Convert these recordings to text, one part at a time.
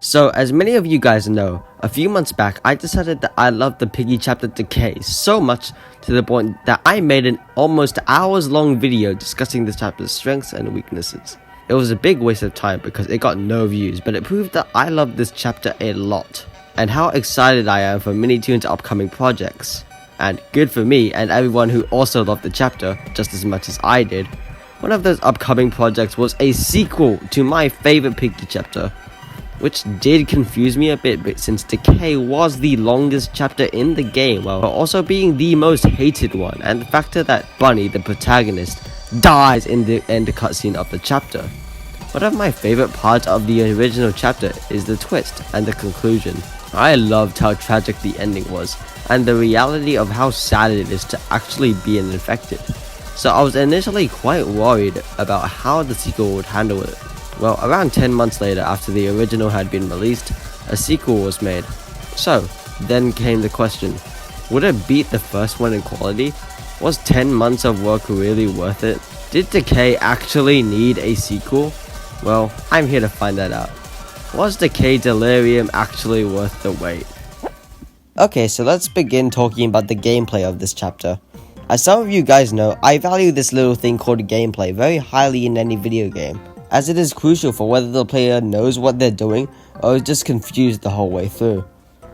So, as many of you guys know, a few months back, I decided that I loved the Piggy chapter Decay so much to the point that I made an almost hours-long video discussing this chapter's strengths and weaknesses. It was a big waste of time because it got no views, but it proved that I loved this chapter a lot, and how excited I am for Minitoon's upcoming projects. And good for me and everyone who also loved the chapter just as much as I did. One of those upcoming projects was a sequel to my favorite Piggy chapter, which did confuse me a bit since Decay was the longest chapter in the game while also being the most hated one, and the factor that Bunny, the protagonist, dies in the end cutscene of the chapter. One of my favorite parts of the original chapter is the twist and the conclusion. I loved how tragic the ending was, and the reality of how sad it is to actually be infected. So I was initially quite worried about how the sequel would handle it. Well, around 10 months later, after the original had been released, a sequel was made. So, then came the question, would it beat the first one in quality? Was 10 months of work really worth it? Did Decay actually need a sequel? Well, I'm here to find that out. Was Decay Delirium actually worth the wait? Okay, so let's begin talking about the gameplay of this chapter. As some of you guys know, I value this little thing called gameplay very highly in any video game, as it is crucial for whether the player knows what they're doing or is just confused the whole way through.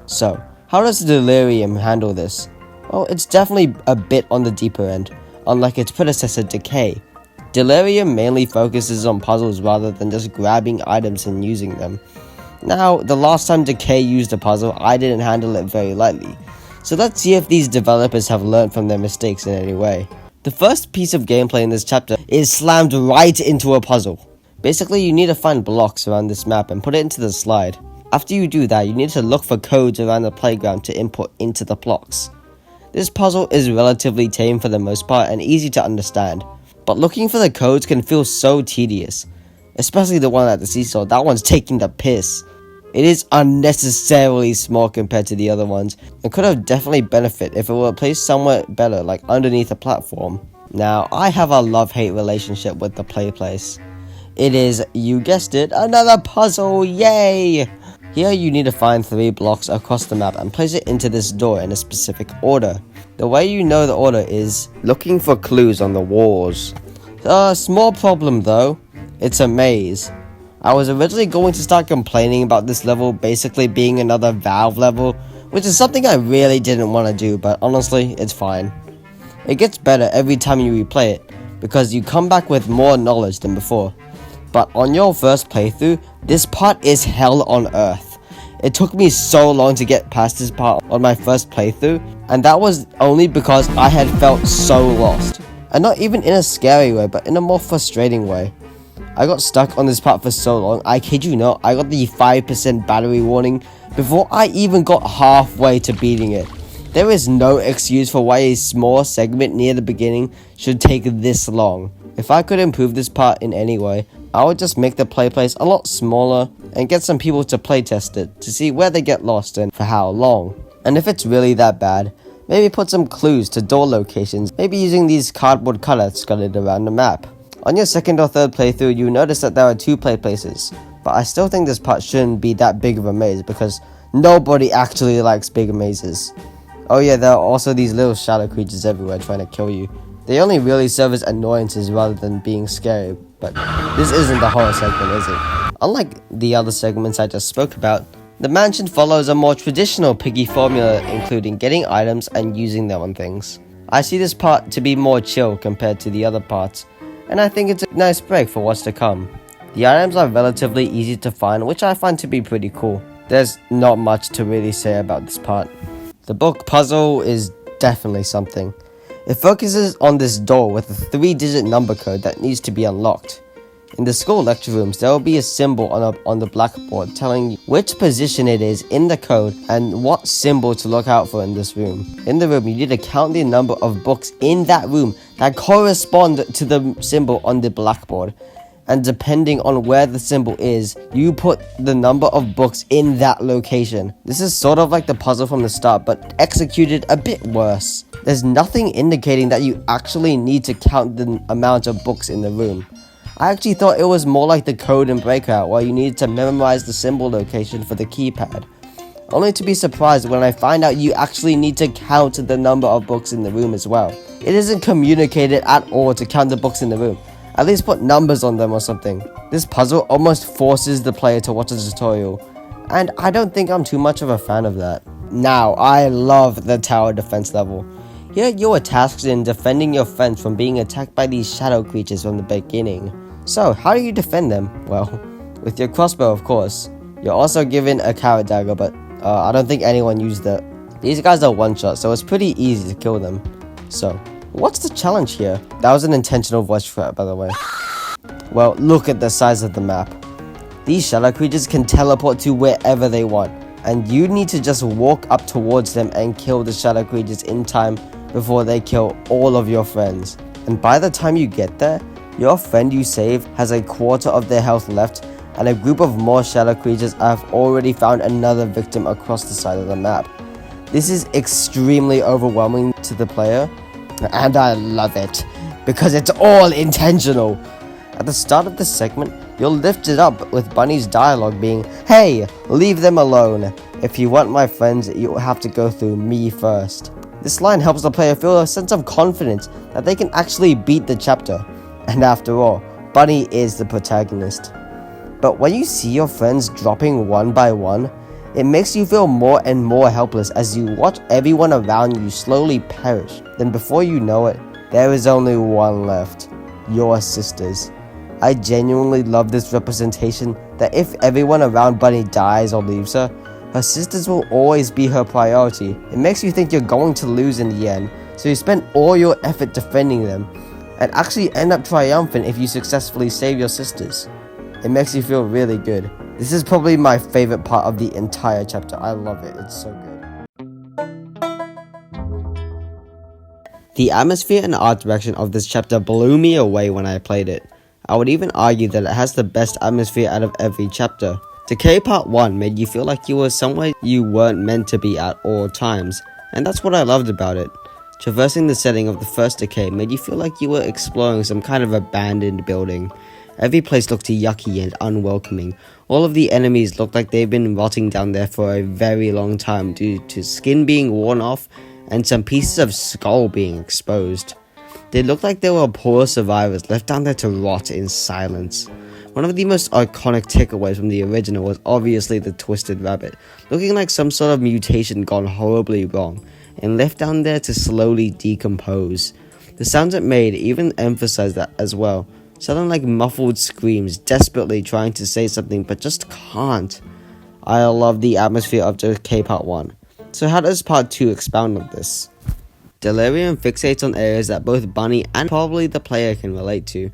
So, how does Delirium handle this? Well, it's definitely a bit on the deeper end, unlike its predecessor Decay. Delirium mainly focuses on puzzles rather than just grabbing items and using them. Now, the last time Decay used a puzzle, I didn't handle it very lightly, so let's see if these developers have learned from their mistakes in any way. The first piece of gameplay in this chapter is slammed right into a puzzle. Basically, you need to find blocks around this map and put it into the slide. After you do that, you need to look for codes around the playground to input into the blocks. This puzzle is relatively tame for the most part and easy to understand, but looking for the codes can feel so tedious. Especially the one at the seesaw, that one's taking the piss. It is unnecessarily small compared to the other ones, and could have definitely benefited if it were placed somewhere better, like underneath a platform. Now, I have a love-hate relationship with the play place. It is, you guessed it, another puzzle, yay! Here you need to find 3 blocks across the map and place it into this door in a specific order. The way you know the order is looking for clues on the walls. A small problem though, it's a maze. I was originally going to start complaining about this level basically being another Valve level, which is something I really didn't want to do, but honestly, it's fine. It gets better every time you replay it, because you come back with more knowledge than before. But on your first playthrough, this part is hell on earth. It took me so long to get past this part on my first playthrough, and that was only because I had felt so lost. And not even in a scary way, but in a more frustrating way. I got stuck on this part for so long, I kid you not, I got the 5% battery warning before I even got halfway to beating it. There is no excuse for why a small segment near the beginning should take this long. If I could improve this part in any way, I would just make the play place a lot smaller and get some people to playtest it to see where they get lost and for how long. And if it's really that bad, maybe put some clues to door locations, maybe using these cardboard cutouts scattered around the map. On your second or third playthrough, you notice that there are 2 play places, but I still think this part shouldn't be that big of a maze because nobody actually likes big mazes. Oh yeah, there are also these little shadow creatures everywhere trying to kill you. They only really serve as annoyances rather than being scary, but this isn't the horror segment, is it? Unlike the other segments I just spoke about, the mansion follows a more traditional Piggy formula, including getting items and using them on things. I see this part to be more chill compared to the other parts, and I think it's a nice break for what's to come. The items are relatively easy to find, which I find to be pretty cool. There's not much to really say about this part. The book puzzle is definitely something. It focuses on this door with a 3-digit number code that needs to be unlocked. In the school lecture rooms, there will be a symbol on the blackboard telling you which position it is in the code and what symbol to look out for in this room. In the room, you need to count the number of books in that room that correspond to the symbol on the blackboard. And depending on where the symbol is, you put the number of books in that location. This is sort of like the puzzle from the start, but executed a bit worse. There's nothing indicating that you actually need to count the amount of books in the room. I actually thought it was more like the code in Breakout, where you needed to memorize the symbol location for the keypad. Only to be surprised when I find out you actually need to count the number of books in the room as well. It isn't communicated at all to count the books in the room. At least put numbers on them or something. This puzzle almost forces the player to watch a tutorial, and I don't think I'm too much of a fan of that. Now, I love the tower defense level. Here you are tasked in defending your friends from being attacked by these shadow creatures from the beginning. So, how do you defend them? Well, with your crossbow, of course. You're also given a carrot dagger, but I don't think anyone used it. These guys are one-shot, so it's pretty easy to kill them. So, what's the challenge here? That was an intentional voice threat, by the way. Well, look at the size of the map. These shadow creatures can teleport to wherever they want, and you need to just walk up towards them and kill the shadow creatures in time before they kill all of your friends. And by the time you get there, your friend you save has a quarter of their health left, and a group of more shadow creatures have already found another victim across the side of the map. This is extremely overwhelming to the player, and I love it, because it's all intentional. At the start of this segment, you'll lift it up with Bunny's dialogue being, "Hey, leave them alone. If you want my friends, you'll have to go through me first." This line helps the player feel a sense of confidence that they can actually beat the chapter. And after all, Bunny is the protagonist. But when you see your friends dropping one by one, it makes you feel more and more helpless as you watch everyone around you slowly perish. Then before you know it, there is only one left. Your sisters. I genuinely love this representation that if everyone around Bunny dies or leaves her, her sisters will always be her priority. It makes you think you're going to lose in the end, so you spend all your effort defending them, and actually end up triumphant if you successfully save your sisters. It makes you feel really good. This is probably my favorite part of the entire chapter. I love it, it's so good. The atmosphere and art direction of this chapter blew me away when I played it. I would even argue that it has the best atmosphere out of every chapter. Decay Part 1 made you feel like you were somewhere you weren't meant to be at all times, and that's what I loved about it. Traversing the setting of the first Decay made you feel like you were exploring some kind of abandoned building. Every place looked yucky and unwelcoming. All of the enemies looked like they've been rotting down there for a very long time due to skin being worn off and some pieces of skull being exposed. They looked like they were poor survivors left down there to rot in silence. One of the most iconic takeaways from the original was obviously the twisted rabbit, looking like some sort of mutation gone horribly wrong, and left down there to slowly decompose. The sounds it made even emphasized that as well, sounding like muffled screams, desperately trying to say something but just can't. I love the atmosphere of Decay Part 1. So how does Part 2 expound on this? Delirium fixates on areas that both Bunny and probably the player can relate to.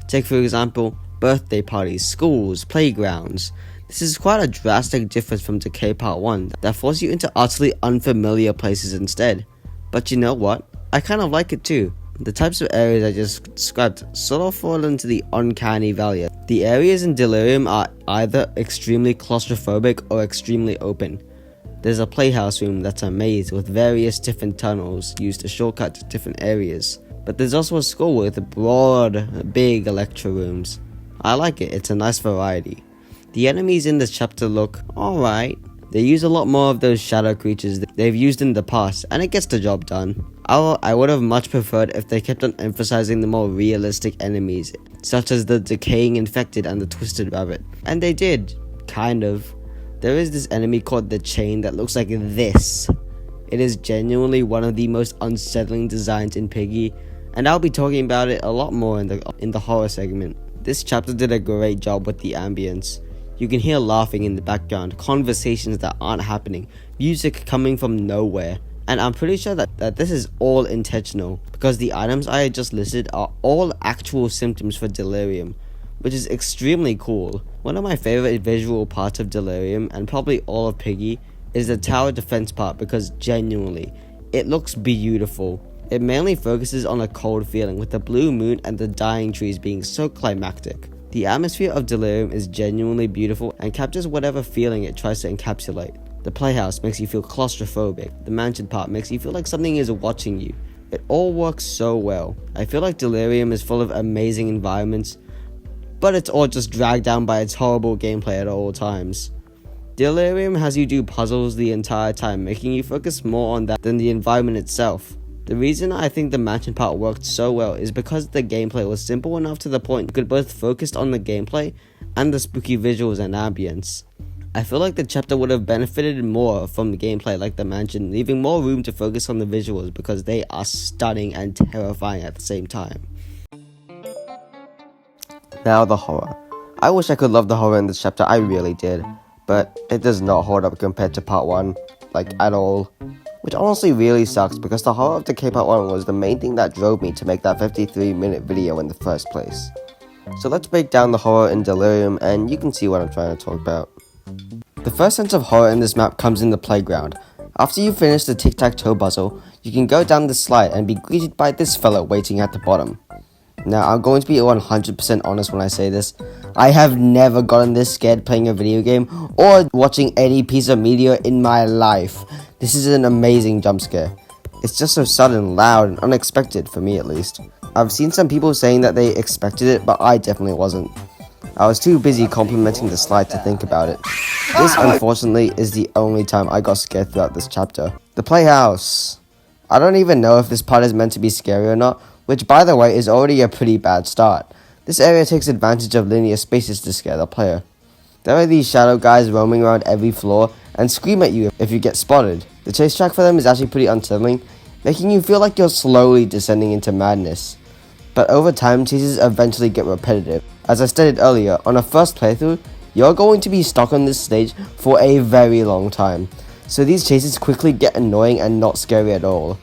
Take for example, birthday parties, schools, playgrounds. This is quite a drastic difference from Decay Part 1 that forces you into utterly unfamiliar places instead. But you know what? I kind of like it too. The types of areas I just described sort of fall into the uncanny valley. The areas in Delirium are either extremely claustrophobic or extremely open. There's a playhouse room that's a maze with various different tunnels used to shortcut to different areas. But there's also a school with broad, big electro rooms. I like it, it's a nice variety. The enemies in this chapter look alright. They use a lot more of those shadow creatures they've used in the past, and it gets the job done. I would have much preferred if they kept on emphasizing the more realistic enemies, such as the decaying infected and the twisted rabbit. And they did, kind of. There is this enemy called the Chain that looks like this. It is genuinely one of the most unsettling designs in Piggy, and I'll be talking about it a lot more in the horror segment. This chapter did a great job with the ambience. You can hear laughing in the background, conversations that aren't happening, music coming from nowhere. And I'm pretty sure that this is all intentional, because the items I just listed are all actual symptoms for Delirium, which is extremely cool. One of my favorite visual parts of Delirium, and probably all of Piggy, is the tower defense part, because genuinely, it looks beautiful. It mainly focuses on a cold feeling, with the blue moon and the dying trees being so climactic. The atmosphere of Delirium is genuinely beautiful and captures whatever feeling it tries to encapsulate. The playhouse makes you feel claustrophobic. The mansion part makes you feel like something is watching you. It all works so well. I feel like Delirium is full of amazing environments, but it's all just dragged down by its horrible gameplay at all times. Delirium has you do puzzles the entire time, making you focus more on that than the environment itself. The reason I think the mansion part worked so well is because the gameplay was simple enough to the point you could both focus on the gameplay and the spooky visuals and ambience. I feel like the chapter would have benefited more from the gameplay like the mansion, leaving more room to focus on the visuals because they are stunning and terrifying at the same time. Now the horror. I wish I could love the horror in this chapter, I really did, but it does not hold up compared to part 1, like at all. Which honestly really sucks because the horror of Decay part 1 was the main thing that drove me to make that 53-minute video in the first place. So let's break down the horror in Delirium and you can see what I'm trying to talk about. The first sense of horror in this map comes in the playground. After you finish the tic-tac-toe puzzle, you can go down the slide and be greeted by this fella waiting at the bottom. Now, I'm going to be 100% honest when I say this. I have never gotten this scared playing a video game or watching any piece of media in my life. This is an amazing jump scare. It's just so sudden, loud, and unexpected, for me at least. I've seen some people saying that they expected it, but I definitely wasn't. I was too busy complimenting the slide to think about it. This, unfortunately, is the only time I got scared throughout this chapter. The playhouse. I don't even know if this part is meant to be scary or not, which by the way is already a pretty bad start. This area takes advantage of linear spaces to scare the player. There are these shadow guys roaming around every floor and scream at you if you get spotted. The chase track for them is actually pretty unsettling, making you feel like you're slowly descending into madness. But over time, chases eventually get repetitive. As I stated earlier, on a first playthrough, you're going to be stuck on this stage for a very long time. So these chases quickly get annoying and not scary at all.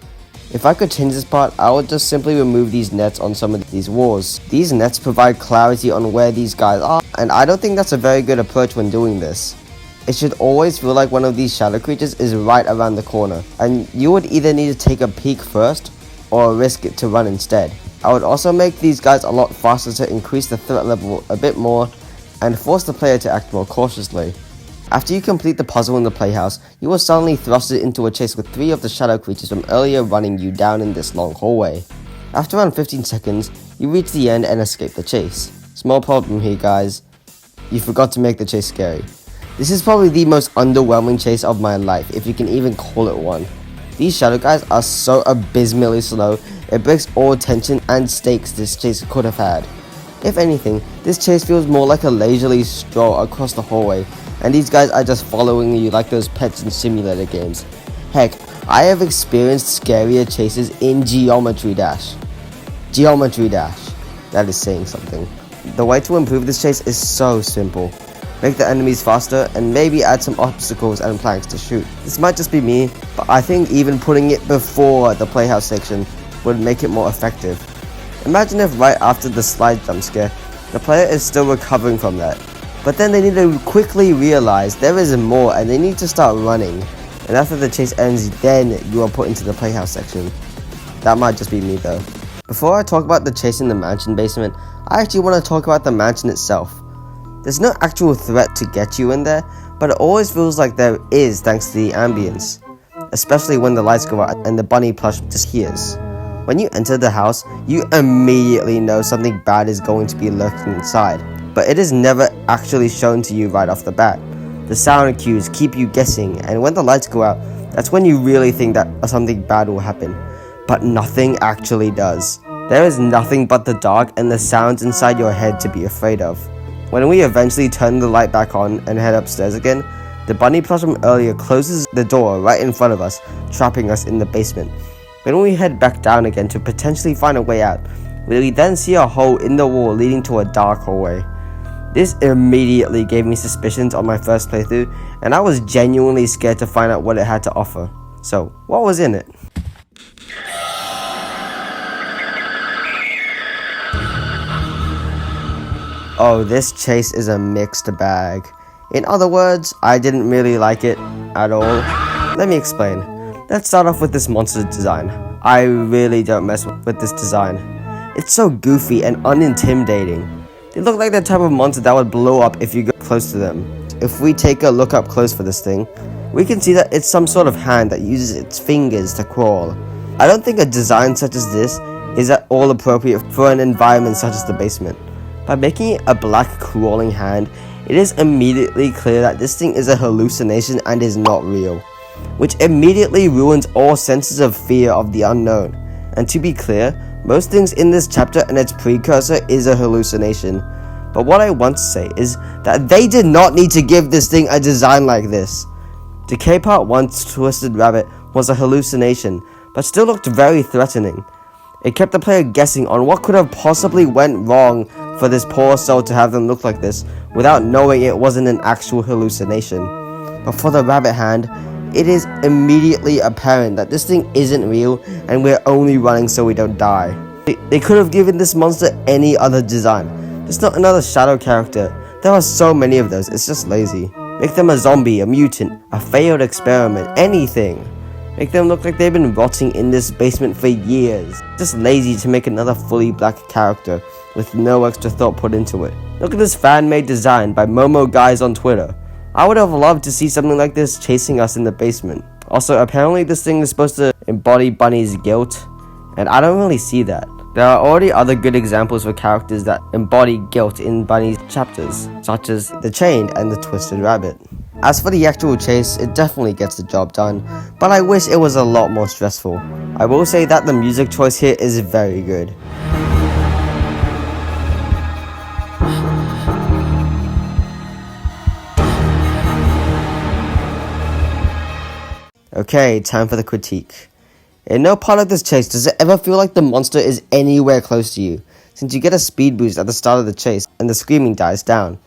If I could change this part, I would just simply remove these nets on some of these walls. These nets provide clarity on where these guys are, and I don't think that's a very good approach when doing this. It should always feel like one of these shadow creatures is right around the corner, and you would either need to take a peek first, or risk it to run instead. I would also make these guys a lot faster to increase the threat level a bit more, and force the player to act more cautiously. After you complete the puzzle in the playhouse, you will suddenly thrusted into a chase with 3 of the shadow creatures from earlier running you down in this long hallway. After around 15 seconds, you reach the end and escape the chase. Small problem here guys, you forgot to make the chase scary. This is probably the most underwhelming chase of my life, if you can even call it one. These shadow guys are so abysmally slow, it breaks all tension and stakes this chase could have had. If anything, this chase feels more like a leisurely stroll across the hallway, and these guys are just following you like those pets in simulator games. Heck, I have experienced scarier chases in Geometry Dash. Geometry Dash. That is saying something. The way to improve this chase is so simple. Make the enemies faster and maybe add some obstacles and planks to shoot. This might just be me, but I think even putting it before the playhouse section would make it more effective. Imagine if right after the slide jump scare, the player is still recovering from that. But then they need to quickly realize there is more and they need to start running. And after the chase ends, then you are put into the playhouse section. That might just be me though. Before I talk about the chase in the mansion basement, I actually want to talk about the mansion itself. There's no actual threat to get you in there, but it always feels like there is thanks to the ambience. Especially when the lights go out and the bunny plush disappears. When you enter the house, you immediately know something bad is going to be lurking inside. But it is never actually shown to you right off the bat. The sound cues keep you guessing, and when the lights go out, that's when you really think that something bad will happen. But nothing actually does. There is nothing but the dark and the sounds inside your head to be afraid of. When we eventually turn the light back on and head upstairs again, the bunny plush from earlier closes the door right in front of us, trapping us in the basement. When we head back down again to potentially find a way out, we then see a hole in the wall leading to a dark hallway. This immediately gave me suspicions on my first playthrough, and I was genuinely scared to find out what it had to offer. So, what was in it? Oh, this chase is a mixed bag. In other words, I didn't really like it at all. Let me explain. Let's start off with this monster design. I really don't mess with this design. It's so goofy and unintimidating. They look like the type of monster that would blow up if you go close to them. If we take a look up close for this thing, we can see that it's some sort of hand that uses its fingers to crawl. I don't think a design such as this is at all appropriate for an environment such as the basement. By making it a black crawling hand, it is immediately clear that this thing is a hallucination and is not real, which immediately ruins all senses of fear of the unknown. And to be clear, most things in this chapter and its precursor is a hallucination. But what I want to say is that they did not need to give this thing a design like this. Decay Part 1's Twisted Rabbit was a hallucination, but still looked very threatening. It kept the player guessing on what could have possibly went wrong for this poor soul to have them look like this, without knowing it wasn't an actual hallucination. But for the rabbit hand, it is immediately apparent that this thing isn't real and we're only running so we don't die. They could have given this monster any other design. It's not another shadow character. There are so many of those, it's just lazy. Make them a zombie, a mutant, a failed experiment, anything. Make them look like they've been rotting in this basement for years. Just lazy to make another fully black character with no extra thought put into it. Look at this fan-made design by Momo Guys on Twitter. I would have loved to see something like this chasing us in the basement. Also, apparently this thing is supposed to embody Bunny's guilt, and I don't really see that. There are already other good examples for characters that embody guilt in Bunny's chapters, such as the Chained and the Twisted Rabbit. As for the actual chase, it definitely gets the job done, but I wish it was a lot more stressful. I will say that the music choice here is very good. Okay, time for the critique. In no part of this chase does it ever feel like the monster is anywhere close to you, since you get a speed boost at the start of the chase and the screaming dies down.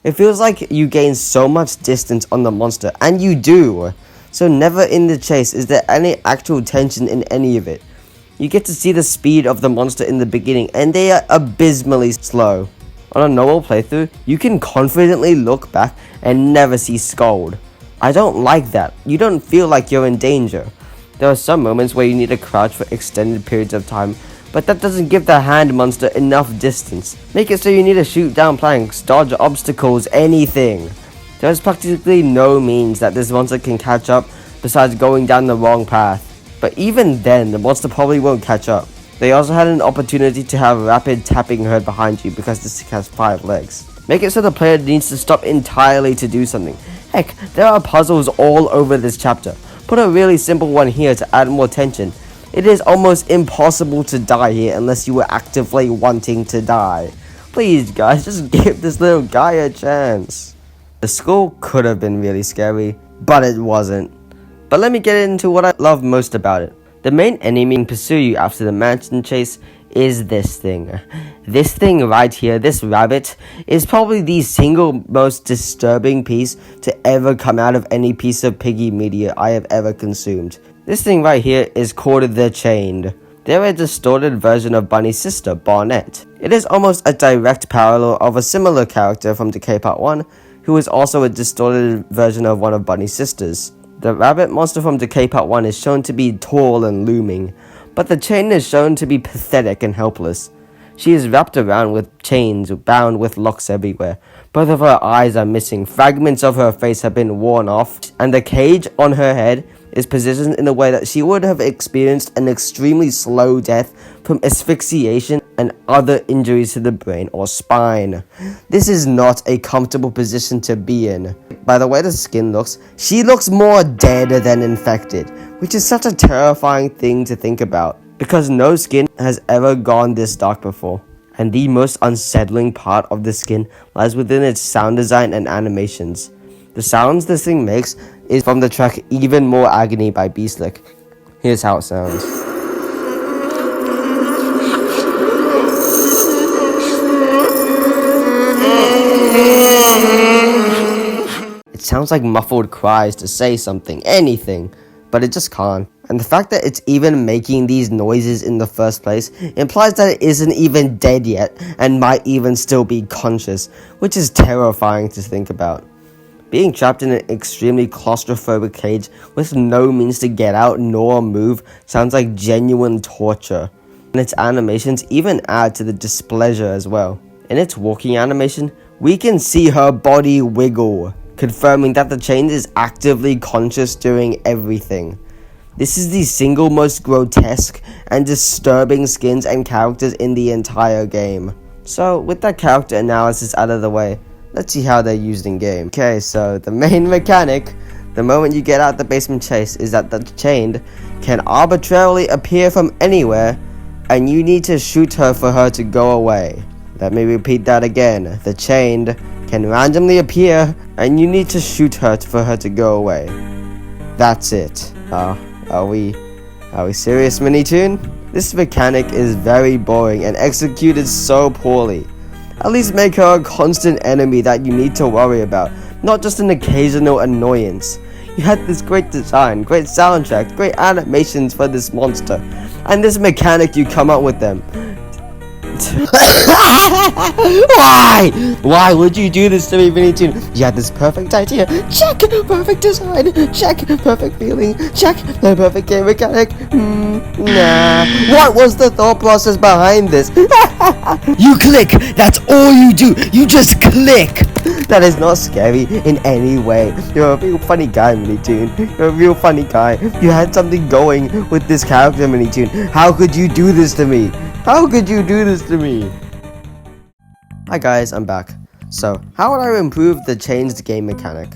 It feels like you gain so much distance on the monster, and you do! So never in the chase is there any actual tension in any of it. You get to see the speed of the monster in the beginning, and they are abysmally slow. On a normal playthrough, you can confidently look back and never see Scold. I don't like that. You don't feel like you're in danger. There are some moments where you need to crouch for extended periods of time, but that doesn't give the hand monster enough distance. Make it so you need to shoot down planks, dodge obstacles, anything. There is practically no means that this monster can catch up besides going down the wrong path. But even then, the monster probably won't catch up. They also had an opportunity to have rapid tapping heard behind you because this has 5 legs. Make it so the player needs to stop entirely to do something. Heck, there are puzzles all over this chapter. Put a really simple one here to add more tension. It is almost impossible to die here unless you were actively wanting to die. Please guys, just give this little guy a chance. The school could have been really scary, but it wasn't. But let me get into what I love most about it. The main enemy can pursue you after the mansion chase is this thing. This thing right here, this rabbit, is probably the single most disturbing piece to ever come out of any piece of piggy media I have ever consumed. This thing right here is called the Chained. They're a distorted version of Bunny's sister, Barnett. It is almost a direct parallel of a similar character from Decay Part 1, who is also a distorted version of one of Bunny's sisters. The rabbit monster from Decay Part 1 is shown to be tall and looming, but the Chain is shown to be pathetic and helpless. She is wrapped around with chains, bound with locks everywhere. Both of her eyes are missing, fragments of her face have been worn off, and the cage on her head is positioned in a way that she would have experienced an extremely slow death from asphyxiation and other injuries to the brain or spine. This is not a comfortable position to be in. By the way the skin looks, she looks more dead than infected, which is such a terrifying thing to think about, because no skin has ever gone this dark before. And the most unsettling part of the skin lies within its sound design and animations. The sounds this thing makes is from the track Even More Agony by Beastlick. Here's how it sounds. It sounds like muffled cries to say something, anything, but it just can't. And the fact that it's even making these noises in the first place implies that it isn't even dead yet and might even still be conscious, which is terrifying to think about. Being trapped in an extremely claustrophobic cage with no means to get out nor move sounds like genuine torture. And its animations even add to the displeasure as well. In its walking animation, we can see her body wiggle, confirming that the Chain is actively conscious during everything. This is the single most grotesque and disturbing skins and characters in the entire game. So with that character analysis out of the way, let's see how they're used in game. Okay, so the main mechanic, the moment you get out the basement chase, is that the chained can arbitrarily appear from anywhere, and you need to shoot her for her to go away. Let me repeat that again. The chained can randomly appear, and you need to shoot her for her to go away. That's it. Are we serious, Minitoon? This mechanic is very boring and executed so poorly. At least make her a constant enemy that you need to worry about, not just an occasional annoyance. You had this great design, great soundtrack, great animations for this monster, and this mechanic you come up with them. Why? Why would you do this to me, Minitoon? You had this perfect idea. Check! Perfect design. Check! Perfect feeling. Check! The perfect game mechanic. Nah. What was the thought process behind this? You click! That's all you do! You just click! That is not scary in any way. You're a real funny guy, Minitoon. You're a real funny guy. You had something going with this character, Minitoon. How could you do this to me? How could you do this to me? Hi guys, I'm back. So, how would I improve the chained game mechanic?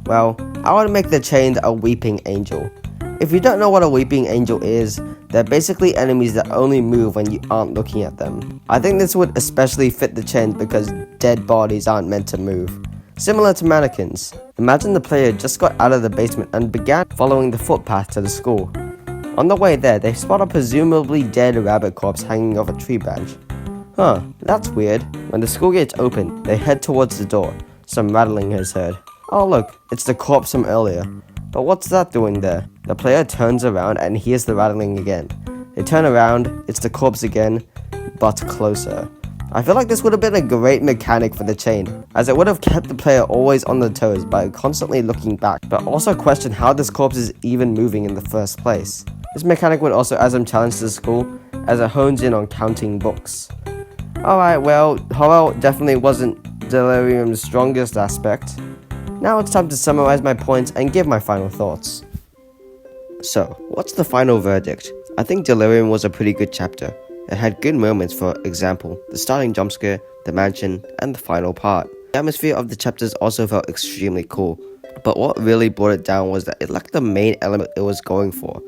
Well, I would make the chained a weeping angel. If you don't know what a weeping angel is, they're basically enemies that only move when you aren't looking at them. I think this would especially fit the chained because dead bodies aren't meant to move. Similar to mannequins. Imagine the player just got out of the basement and began following the footpath to the school. On the way there, they spot a presumably dead rabbit corpse hanging off a tree branch. Huh, that's weird. When the school gates open, they head towards the door. Some rattling is heard. Oh look, it's the corpse from earlier. But what's that doing there? The player turns around and hears the rattling again. They turn around, it's the corpse again, but closer. I feel like this would have been a great mechanic for the chain, as it would have kept the player always on their toes by constantly looking back, but also question how this corpse is even moving in the first place. This mechanic would also add some challenge to the school, as it hones in on counting books. Alright, well, horror definitely wasn't Delirium's strongest aspect. Now it's time to summarize my points and give my final thoughts. So, what's the final verdict? I think Delirium was a pretty good chapter. It had good moments, for example, the starting jump scare, the mansion, and the final part. The atmosphere of the chapters also felt extremely cool, but what really brought it down was that it lacked the main element it was going for,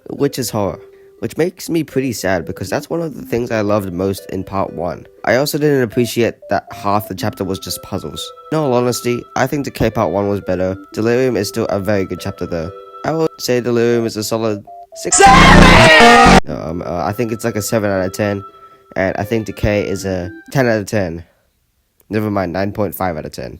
which is horror. Which makes me pretty sad because that's one of the things I loved most in part 1. I also didn't appreciate that half the chapter was just puzzles. In all honesty, I think Decay part 1 was better. Delirium is still a very good chapter though. I would say Delirium is a solid 6. 7! I think it's like a 7 out of 10. And I think Decay is a 10 out of 10. Never mind, 9.5 out of 10.